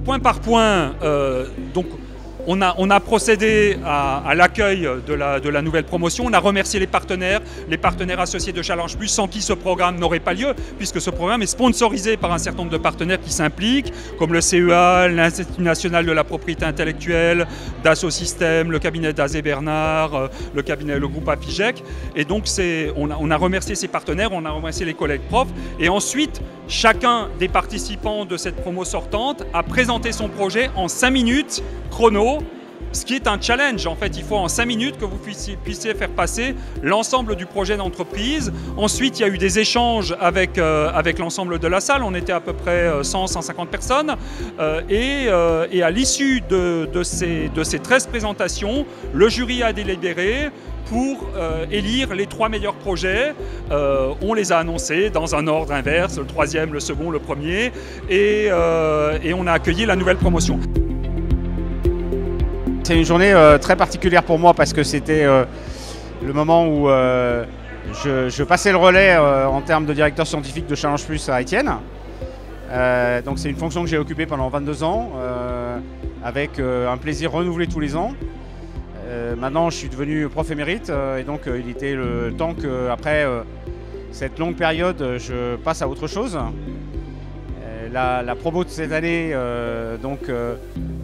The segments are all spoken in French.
point par point, donc, on a procédé à l'accueil de la nouvelle promotion. On a remercié les partenaires associés de Challenge Plus, sans qui ce programme n'aurait pas lieu, puisque ce programme est sponsorisé par un certain nombre de partenaires qui s'impliquent, comme le CEA, l'Institut national de la propriété intellectuelle, Dassault Systèmes, le cabinet d'Azé Bernard, le groupe Afigec. Et donc on a remercié ces partenaires, on a remercié les collègues profs. Et ensuite, chacun des participants de cette promo sortante a présenté son projet en 5 minutes chrono, ce qui est un challenge. En fait, il faut en 5 minutes que vous puissiez faire passer l'ensemble du projet d'entreprise. Ensuite, il y a eu des échanges avec l'ensemble de la salle. On était à peu près 100-150 personnes. Et à l'issue de ces 13 présentations, le jury a délibéré pour élire les 3 meilleurs projets. On les a annoncés dans un ordre inverse, le 3e, le second, le premier, et on a accueilli la nouvelle promotion. C'est une journée très particulière pour moi parce que c'était le moment où je passais le relais en termes de directeur scientifique de Challenge Plus à Étienne. Donc c'est une fonction que j'ai occupée pendant 22 ans avec un plaisir renouvelé tous les ans. Maintenant je suis devenu prof émérite et donc il était le temps qu'après cette longue période je passe à autre chose. La promo de cette année,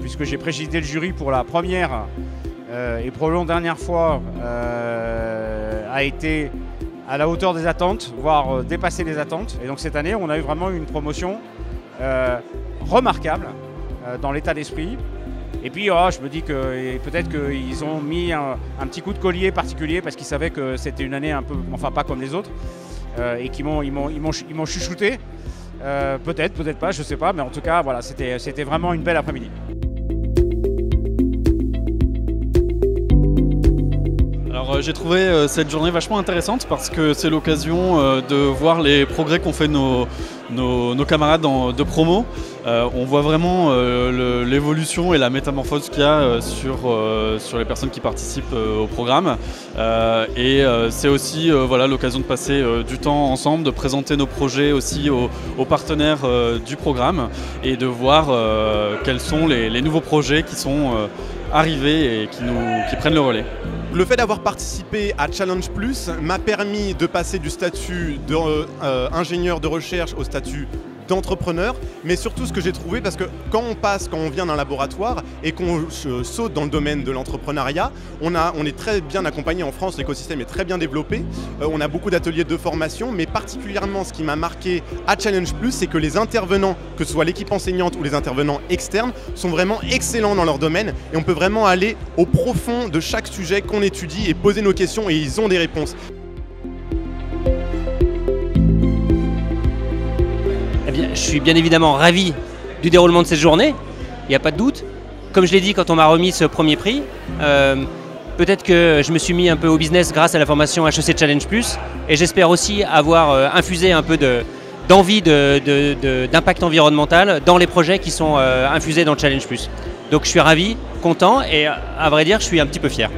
puisque j'ai présidé le jury pour la première et probablement dernière fois, a été à la hauteur des attentes, voire dépassé les attentes. Et donc cette année, on a eu vraiment une promotion remarquable dans l'état d'esprit. Et puis je me dis que peut-être qu'ils ont mis un petit coup de collier particulier parce qu'ils savaient que c'était une année un peu, enfin pas comme les autres, et qu'ils m'ont chuchoté. Peut-être pas, je sais pas, mais en tout cas, voilà, c'était vraiment une belle après-midi. Alors j'ai trouvé cette journée vachement intéressante parce que c'est l'occasion de voir les progrès qu'ont fait nos camarades de promo. On voit vraiment l'évolution et la métamorphose qu'il y a sur les personnes qui participent au programme. C'est aussi voilà, l'occasion de passer du temps ensemble, de présenter nos projets aussi aux partenaires du programme et de voir quels sont les nouveaux projets qui sont arrivés et qui prennent le relais. Le fait d'avoir participé à Challenge Plus m'a permis de passer du statut d'ingénieur de recherche au statut d'entrepreneur, mais surtout ce que j'ai trouvé, parce que quand on vient d'un laboratoire et qu'on saute dans le domaine de l'entrepreneuriat, on est très bien accompagné en France, l'écosystème est très bien développé, on a beaucoup d'ateliers de formation, mais particulièrement ce qui m'a marqué à Challenge Plus, c'est que les intervenants, que ce soit l'équipe enseignante ou les intervenants externes, sont vraiment excellents dans leur domaine et on peut vraiment aller au profond de chaque sujet qu'on étudie et poser nos questions et ils ont des réponses. Eh bien, je suis bien évidemment ravi du déroulement de cette journée, il n'y a pas de doute. Comme je l'ai dit quand on m'a remis ce premier prix, peut-être que je me suis mis un peu au business grâce à la formation HEC Challenge Plus et j'espère aussi avoir infusé un peu d'envie d'impact environnemental dans les projets qui sont infusés dans le Challenge Plus. Donc je suis ravi, content et à vrai dire je suis un petit peu fier.